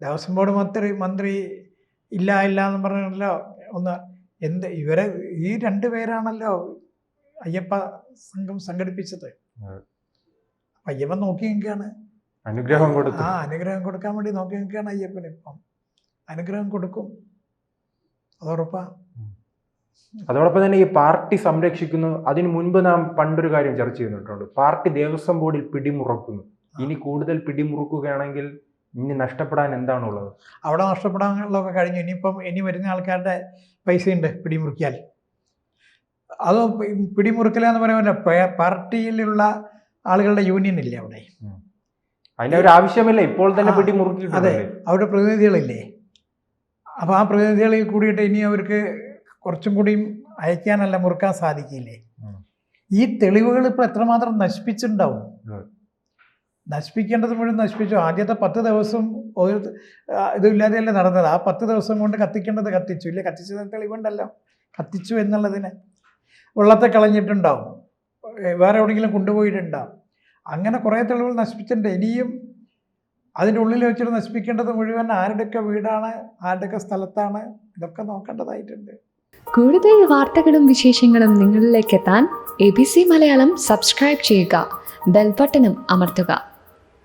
Devaswom board മന്ത്രി ഇല്ല എന്ന് പറഞ്ഞല്ലോ. ഒന്ന് ഇവരെ ഈ 2 പേരാണല്ലോ അയ്യപ്പ സംഘം സംഘടിപ്പിച്ചത്. അയ്യപ്പൻ നോക്കി നിൽക്കുകയാണ്, അനുഗ്രഹം കൊടുക്കാൻ വേണ്ടി നോക്കി നിൽക്കുകയാണ് അയ്യപ്പന്. ഇപ്പം അനുഗ്രഹം കൊടുക്കും, അതുറപ്പാ. അതോടൊപ്പം തന്നെ ഈ പാർട്ടി സംരക്ഷിക്കുന്നു. അതിനു മുൻപ് നാം പണ്ടൊരു കാര്യം ചർച്ച ചെയ്തിട്ടുണ്ട്, പാർട്ടി ദേവസ്വം ബോർഡിൽ പിടിമുറക്കുന്നു. ഇനി കൂടുതൽ പിടിമുറുക്കുകയാണെങ്കിൽ ഇനി നഷ്ടപ്പെടാൻ എന്താണുള്ളത്? അവിടെ നഷ്ടപ്പെടാനുള്ളതൊക്കെ കഴിഞ്ഞു. ഇനി വരുന്ന ആൾക്കാരുടെ പൈസയുണ്ട് പിടിമുറുക്കിയാൽ. അത് പിടിമുറുക്കലെന്ന് പറയുമ്പോൾ പാർട്ടിയിലുള്ള ആളുകളുടെ യൂണിയൻ ഇല്ലേ അവിടെ, അതിന്റെ ഒരു ആവശ്യമില്ല, ഇപ്പോൾ തന്നെ പിടിമുറുക്കി. അതെ, അവരുടെ പ്രതിനിധികളില്ലേ. അപ്പോൾ ആ പ്രതിനിധികളിൽ കൂടിയിട്ട് ഇനി അവർക്ക് കുറച്ചും കൂടിയും അയക്കാനല്ല മുറുക്കാൻ സാധിക്കില്ലേ. ഈ തെളിവുകൾ ഇപ്പോൾ എത്രമാത്രം നശിപ്പിച്ചിട്ടുണ്ടാവും. നശിപ്പിക്കേണ്ടത് മുഴുവൻ നശിപ്പിച്ചു. ആദ്യത്തെ 10 ദിവസം ഒരു ഇതില്ലാതെയല്ലേ നടന്നത്. ആ 10 ദിവസം കൊണ്ട് കത്തിക്കേണ്ടത് കത്തിച്ചു. ഇല്ലേ, കത്തിച്ചത് തെളിവുണ്ടല്ലോ. കത്തിച്ചു എന്നുള്ളതിന് വെള്ളത്തെ കളഞ്ഞിട്ടുണ്ടാവും, വേറെ എവിടെയെങ്കിലും കൊണ്ടുപോയിട്ടുണ്ടാവും. അങ്ങനെ കുറേ തെളിവുകൾ നശിപ്പിച്ചിട്ടുണ്ട്. ഇനിയും അതിൻ്റെ ഉള്ളിൽ വെച്ചിട്ട് നശിപ്പിക്കേണ്ടത് മുഴുവൻ ആരുടെയൊക്കെ വീടാണ്, ആരുടെയൊക്കെ സ്ഥലത്താണ്, ഇതൊക്കെ നോക്കേണ്ടതായിട്ടുണ്ട്. കൂടുതൽ വാർത്തകളും വിശേഷങ്ങളും നിങ്ങളിലേക്ക് എത്താൻ ABC മലയാളം സബ്സ്ക്രൈബ് ചെയ്യുക, ബെൽ ബട്ടണും അമർത്തുക.